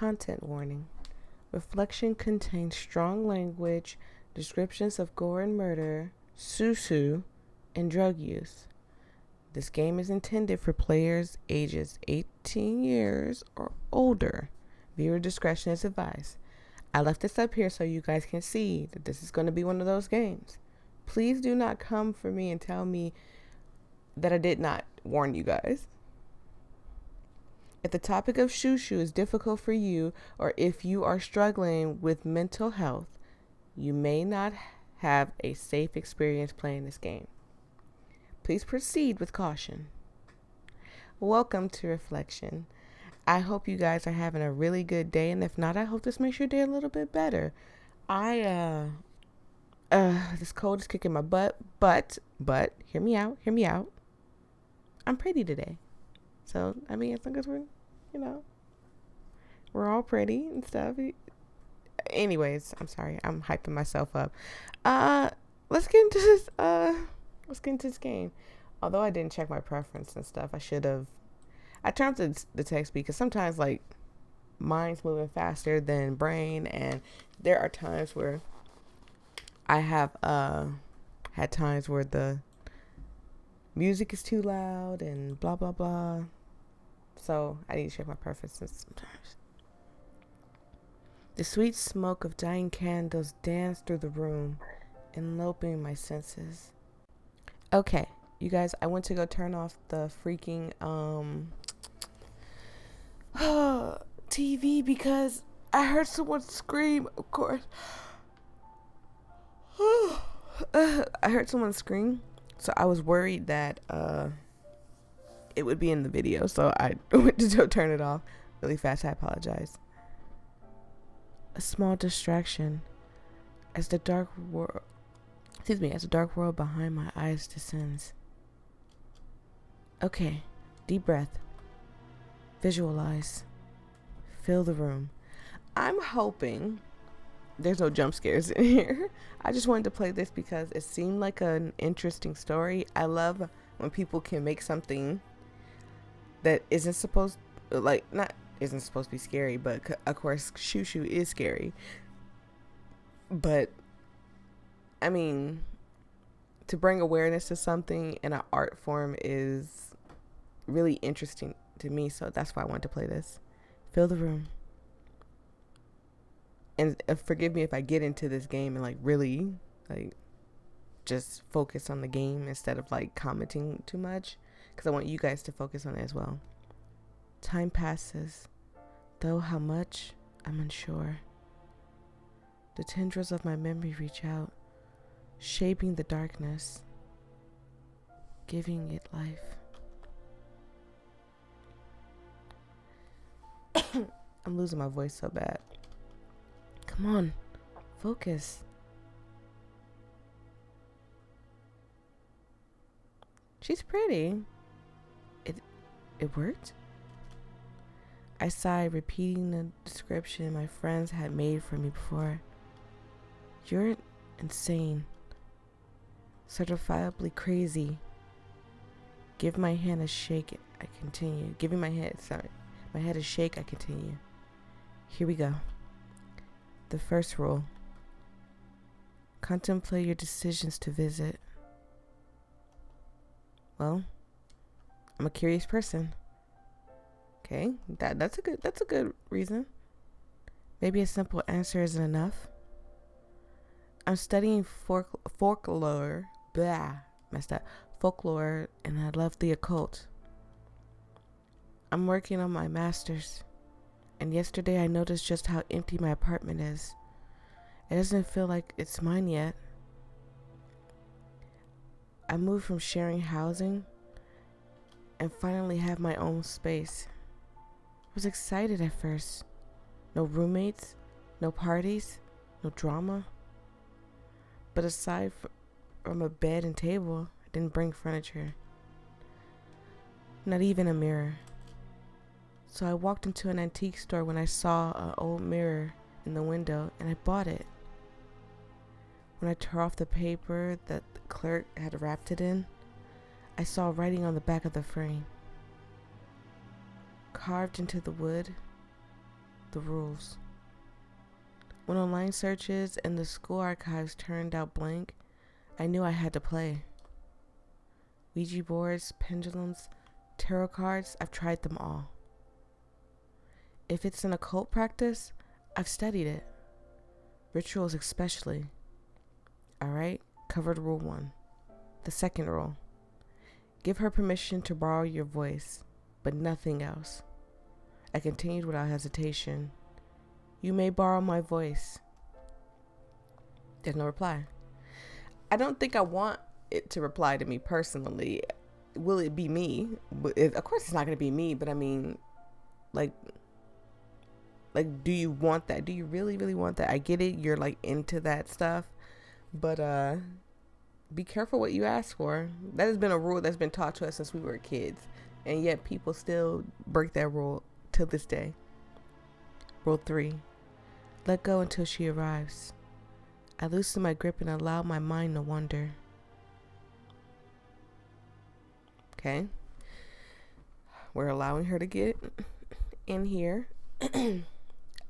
Content warning. Reflection contains strong language, descriptions of gore and murder, susu, and drug use. This game is intended for players ages 18 years or older. Viewer discretion is advised. I left this up here so you guys can see that this is going to be one of those games. Please do not come for me and tell me that I did not warn you guys. If the topic of shushu is difficult for you, or if you are struggling with mental health, you may not have a safe experience playing this game. Please proceed with caution. Welcome to Reflection. I hope you guys are having a really good day, and if not, I hope this makes your day a little bit better. This cold is kicking my butt, but hear me out. I'm pretty today. So, I mean, as long as we're all pretty and stuff. Anyways, I'm sorry. I'm hyping myself up. Let's get into this game. Although I didn't check my preference and stuff, I should have. I turned off the text speed because sometimes, like, mind's moving faster than brain, and there are times where I have had times where the music is too loud and blah blah blah. So I need to check my preferences sometimes. The sweet smoke of dying candles danced through the room, enveloping my senses. Okay, you guys, I went to go turn off the freaking TV because I heard someone scream, of course. I heard someone scream, so I was worried that it would be in the video, so I went to go turn it off really fast. I apologize. A small distraction as the dark world behind my eyes descends. Okay, deep breath. Visualize. Fill the room. I'm hoping there's no jump scares in here. I just wanted to play this because it seemed like an interesting story. I love when people can make something that isn't supposed to be scary, but of course shushu is scary. But I mean, to bring awareness to something in an art form is really interesting to me, so that's why I wanted to play this. Fill the room. And forgive me if I get into this game and really just focus on the game instead of commenting too much, because I want you guys to focus on it as well. Time passes, though how much, I'm unsure. The tendrils of my memory reach out, shaping the darkness, giving it life. I'm losing my voice so bad. Come on, focus. She's pretty. It worked? I sighed, repeating the description my friends had made for me before. You're insane. Certifiably crazy. Give my hand a shake, I continue. My head a shake, I continue. Here we go. The first rule. Contemplate your decisions to visit. Well, I'm a curious person. Okay, that's a good reason. Maybe a simple answer isn't enough. I'm studying folklore, and I love the occult. I'm working on my master's, and yesterday I noticed just how empty my apartment is. It doesn't feel like it's mine yet. I moved from sharing housing and finally have my own space. I was excited at first. No roommates, no parties, no drama. But aside from a bed and table, I didn't bring furniture. Not even a mirror. So I walked into an antique store when I saw an old mirror in the window, and I bought it. When I tore off the paper that the clerk had wrapped it in, I saw writing on the back of the frame. Carved into the wood, the rules. When online searches and the school archives turned out blank, I knew I had to play. Ouija boards, pendulums, tarot cards, I've tried them all. If it's an occult practice, I've studied it. Rituals especially. Alright, covered rule 1. The second rule. Give her permission to borrow your voice, but nothing else. I continued without hesitation. You may borrow my voice. There's no reply. I don't think I want it to reply to me personally. Will it be me? Of course it's not going to be me, but I mean, like, do you want that? Do you really, really want that? I get it. You're like into that stuff, but be careful what you ask for. That has been a rule that's been taught to us since we were kids, and yet people still break that rule to this day. Rule 3. Let go until she arrives. I loosen my grip and allow my mind to wander. Okay. We're allowing her to get in here.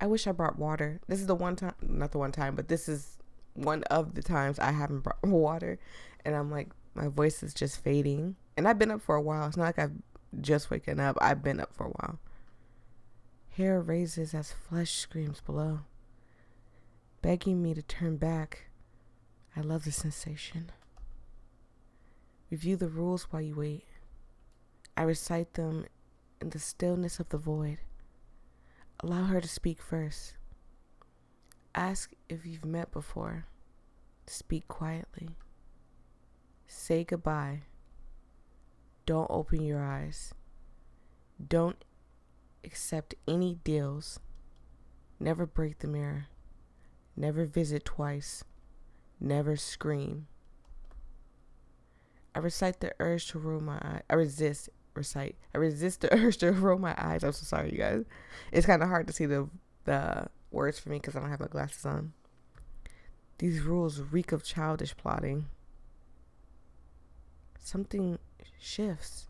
I wish I brought water. This is the one time, not the one time, but this is one of the times I haven't brought water. And I'm like, my voice is just fading. And I've been up for a while. It's not like I've just waken up. I've been up for a while. Hair raises as flesh screams below, begging me to turn back. I love the sensation. Review the rules while you wait. I recite them in the stillness of the void. Allow her to speak first. Ask if you've met before. Speak quietly. Say goodbye. Don't open your eyes. Don't accept any deals. Never break the mirror. Never visit twice. Never scream. I recite the urge to roll my eyes. I resist the urge to roll my eyes. I'm so sorry, you guys. It's kind of hard to see the words for me because I don't have my glasses on. These rules reek of childish plotting. Something shifts.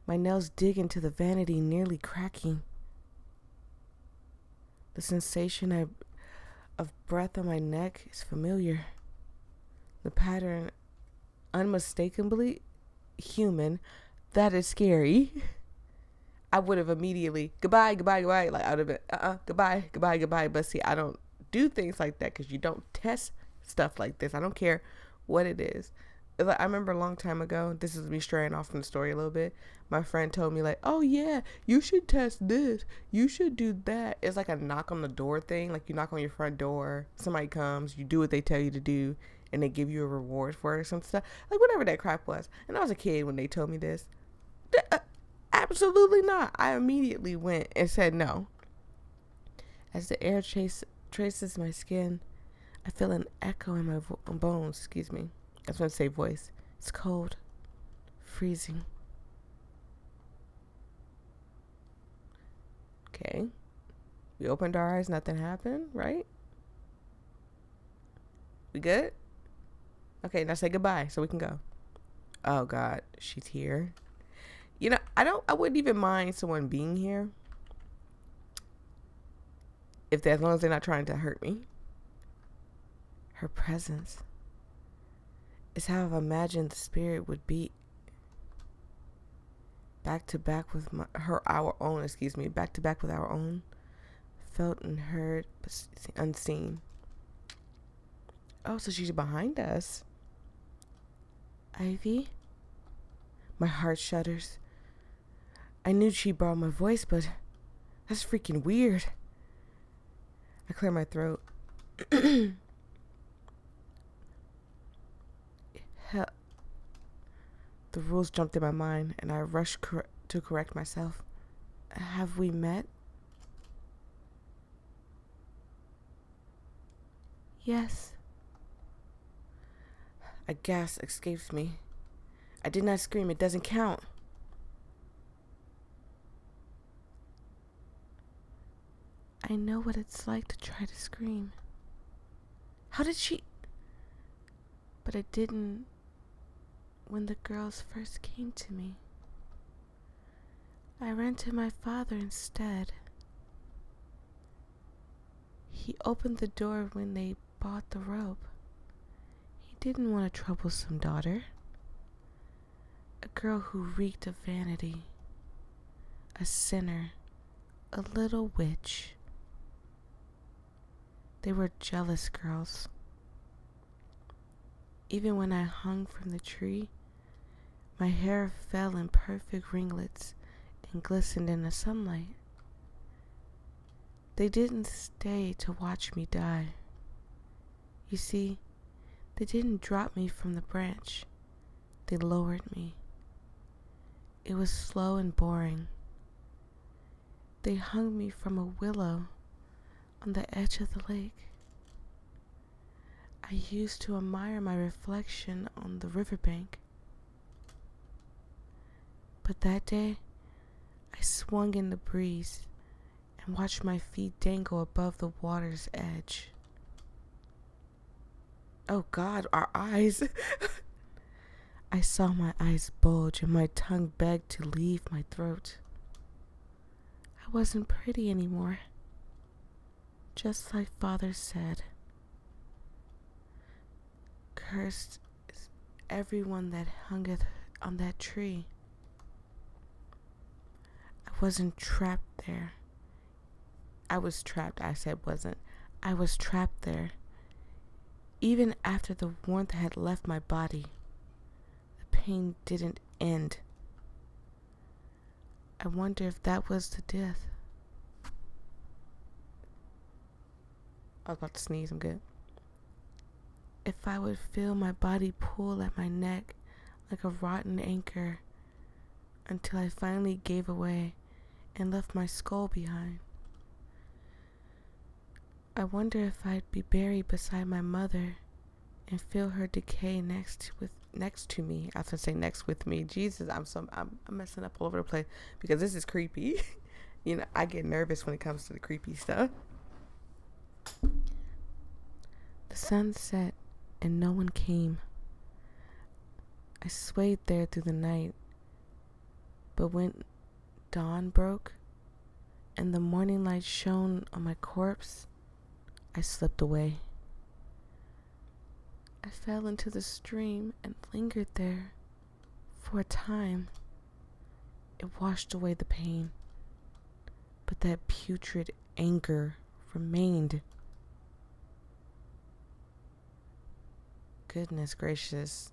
My nails dig into the vanity, nearly cracking. The sensation of breath on my neck is familiar. The pattern, unmistakably human. That is scary. I would have immediately, goodbye. Like, I would have been, goodbye. But see, I don't do things like that because you don't test stuff like this. I don't care what it is. Like, I remember a long time ago, this is me straying off from the story a little bit. My friend told me like, oh yeah, you should test this. You should do that. It's like a knock on the door thing. Like you knock on your front door, somebody comes, you do what they tell you to do, and they give you a reward for it or some stuff. Like whatever that crap was. And I was a kid when they told me this. Absolutely not. I immediately went and said no. As the air traces my skin, I feel an echo in my bones. Excuse me. I was going to say voice. It's cold. Freezing. Okay. We opened our eyes. Nothing happened, right? We good? Okay, now say goodbye so we can go. Oh, God. She's here. You know, I wouldn't even mind someone being here. As long as they're not trying to hurt me. Her presence is how I've imagined the spirit would be back to back with our own, felt and heard, but unseen. Oh, so she's behind us. Ivy? My heart shudders. I knew she borrowed my voice, but that's freaking weird. I clear my throat. The rules jumped in my mind, and I rushed to correct myself. Have we met? Yes. A gasp escapes me. I did not scream. It doesn't count. I know what it's like to try to scream. How did she... But I didn't when the girls first came to me. I ran to my father instead. He opened the door when they bought the rope. He didn't want a troublesome daughter, a girl who reeked of vanity, a sinner, a little witch. They were jealous girls. Even when I hung from the tree, my hair fell in perfect ringlets and glistened in the sunlight. They didn't stay to watch me die. You see, they didn't drop me from the branch. They lowered me. It was slow and boring. They hung me from a willow on the edge of the lake. I used to admire my reflection on the riverbank. But that day, I swung in the breeze and watched my feet dangle above the water's edge. Oh God, our eyes. I saw my eyes bulge and my tongue begged to leave my throat. I wasn't pretty anymore, just like Father said. Cursed is everyone that hungeth on that tree. I wasn't trapped there. I was trapped, I said wasn't. I was trapped there. Even after the warmth had left my body, the pain didn't end. I wonder if that was the death. I was about to sneeze, I'm good. If I would feel my body pull at my neck like a rotten anchor until I finally gave away and left my skull behind. I wonder if I'd be buried beside my mother and feel her decay next to me. I was gonna say next with me. Jesus, I'm messing up all over the place because this is creepy. You know, I get nervous when it comes to the creepy stuff. The sun set and no one came. I swayed there through the night, but when dawn broke and the morning light shone on my corpse, I slipped away. I fell into the stream and lingered there for a time. It washed away the pain, but that putrid anger remained. Goodness gracious.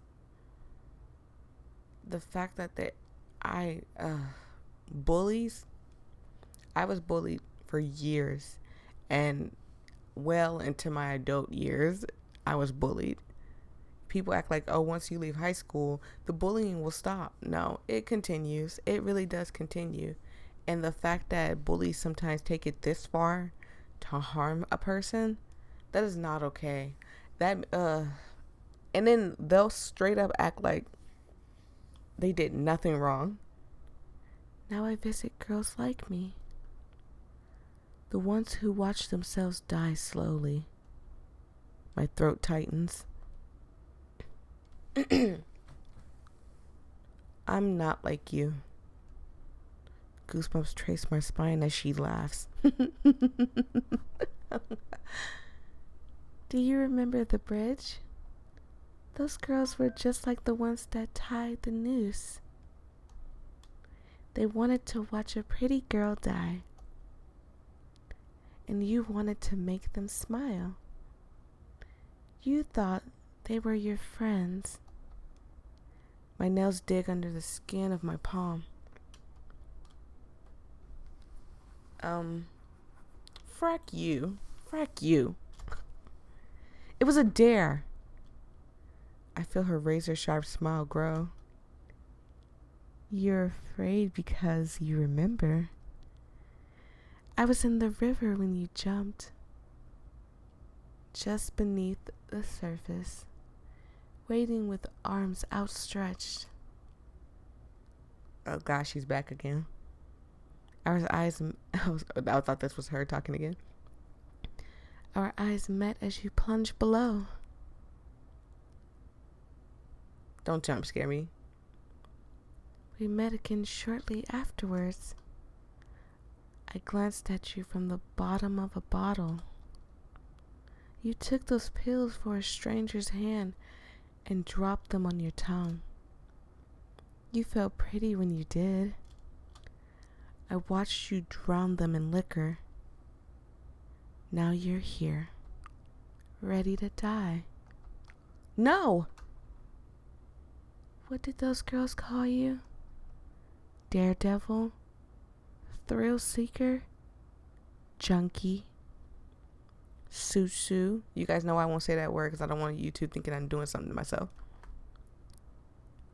The fact that bullies, I was bullied for years, and well into my adult years, I was bullied. People act like, oh, once you leave high school, the bullying will stop. No, it continues. It really does continue. And the fact that bullies sometimes take it this far to harm a person, that is not okay. And then they'll straight up act like they did nothing wrong. Now I visit girls like me. The ones who watch themselves die slowly. My throat tightens. I'm not like you. Goosebumps trace my spine as she laughs. Do you remember the bridge? Those girls were just like the ones that tied the noose. They wanted to watch a pretty girl die. And you wanted to make them smile. You thought they were your friends. My nails dig under the skin of my palm. Frack you. Frack you. It was a dare. I feel her razor sharp smile grow. You're afraid because you remember. I was in the river when you jumped. Just beneath the surface, waiting with arms outstretched. Oh gosh, she's back again. Our eyes, I thought this was her talking again. Our eyes met as you plunged below. Don't jump scare me. We met again shortly afterwards. I glanced at you from the bottom of a bottle. You took those pills for a stranger's hand and dropped them on your tongue. You felt pretty when you did. I watched you drown them in liquor. Now you're here, ready to die. No! What did those girls call you? Daredevil? Thrill seeker? Junkie? Susu? You guys know I won't say that word because I don't want YouTube thinking I'm doing something to myself.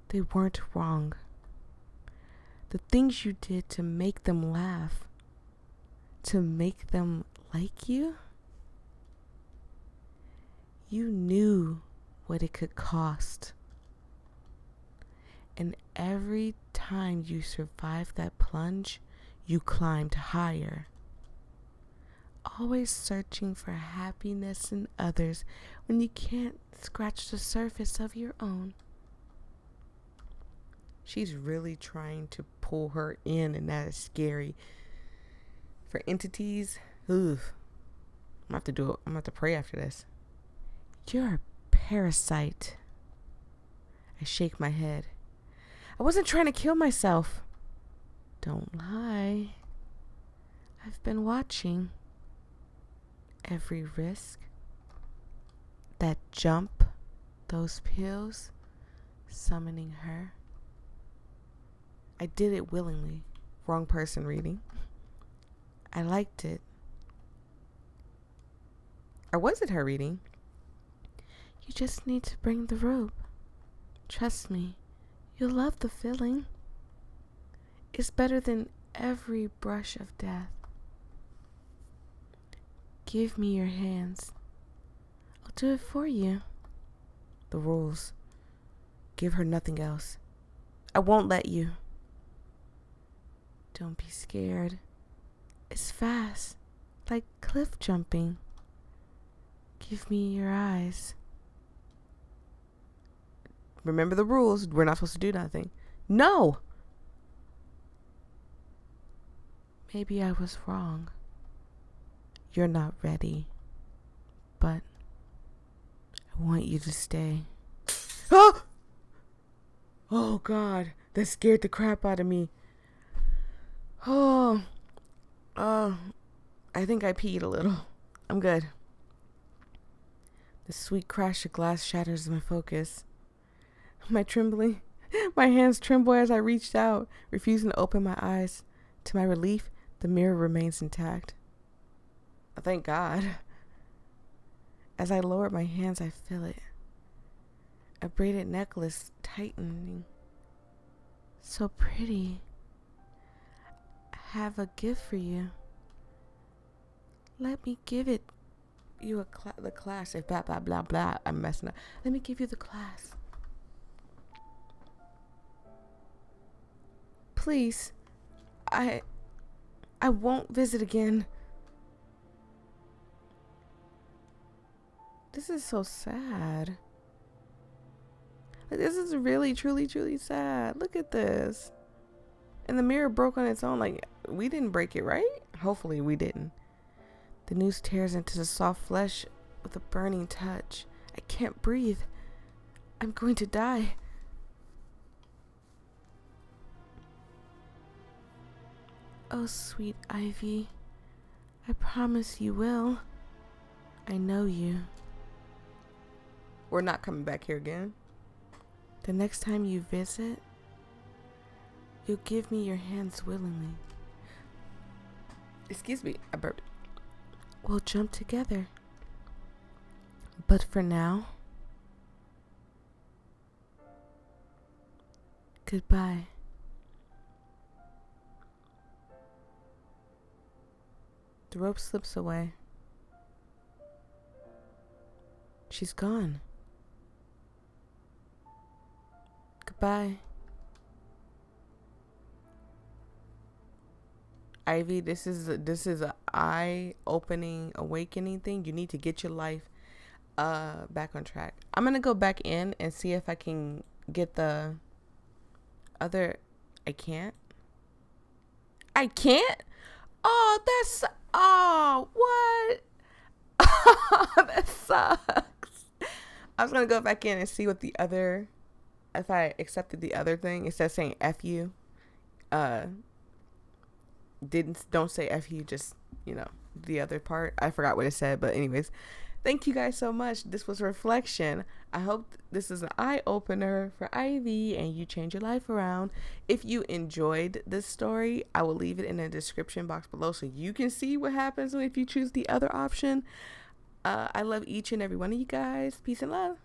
They weren't wrong. The things you did to make them laugh, to make them like you, you knew what it could cost. And every time you survived that plunge, you climbed higher. Always searching for happiness in others when you can't scratch the surface of your own. She's really trying to pull her in, and that is scary. For entities, I'm gonna have to pray after this. You're a parasite. I shake my head. I wasn't trying to kill myself. Don't lie. I've been watching. Every risk, that jump, those pills, summoning her. I did it willingly. Wrong person reading. I liked it. Or was it her reading? You just need to bring the rope. Trust me, you'll love the feeling. It's better than every brush of death. Give me your hands. I'll do it for you. The rules. Give her nothing else. I won't let you. Don't be scared. It's fast, like cliff jumping. Give me your eyes. Remember the rules. We're not supposed to do nothing. No! Maybe I was wrong. You're not ready, but I want you to stay. Oh! Oh God, that scared the crap out of me. I think I peed a little. I'm good. The sweet crash of glass shatters my focus. My hands tremble as I reached out, refusing to open my eyes. To my relief, the mirror remains intact. Thank God. As I lower my hands, I feel it. A braided necklace tightening. So pretty. I have a gift for you. Let me give it you the class. If blah blah blah blah, I'm messing up. Let me give you the class. Please. I won't visit again. This is so sad. Like, this is really, truly, truly sad. Look at this. And the mirror broke on its own. Like, we didn't break it, right? Hopefully we didn't. The noose tears into the soft flesh with a burning touch. I can't breathe. I'm going to die. Oh, sweet Ivy. I promise you will. I know you. We're not coming back here again. The next time you visit, you'll give me your hands willingly. Excuse me, I burped. We'll jump together. But for now, goodbye. The rope slips away. She's gone. Goodbye. Ivy, this is a eye-opening, awakening thing. You need to get your life back on track. I'm gonna go back in and see if I can get the other I can't. I can't? Oh, what? That sucks. I was gonna go back in and see what the other, if I accepted the other thing instead of saying F you. Uh, don't say F you, just, the other part. I forgot what it said, but anyways, thank you guys so much. This was Reflection. I hope this is an eye opener for Ivy and you change your life around. If you enjoyed this story, I will leave it in the description box below so you can see what happens if you choose the other option. I love each and every one of you guys. Peace and love.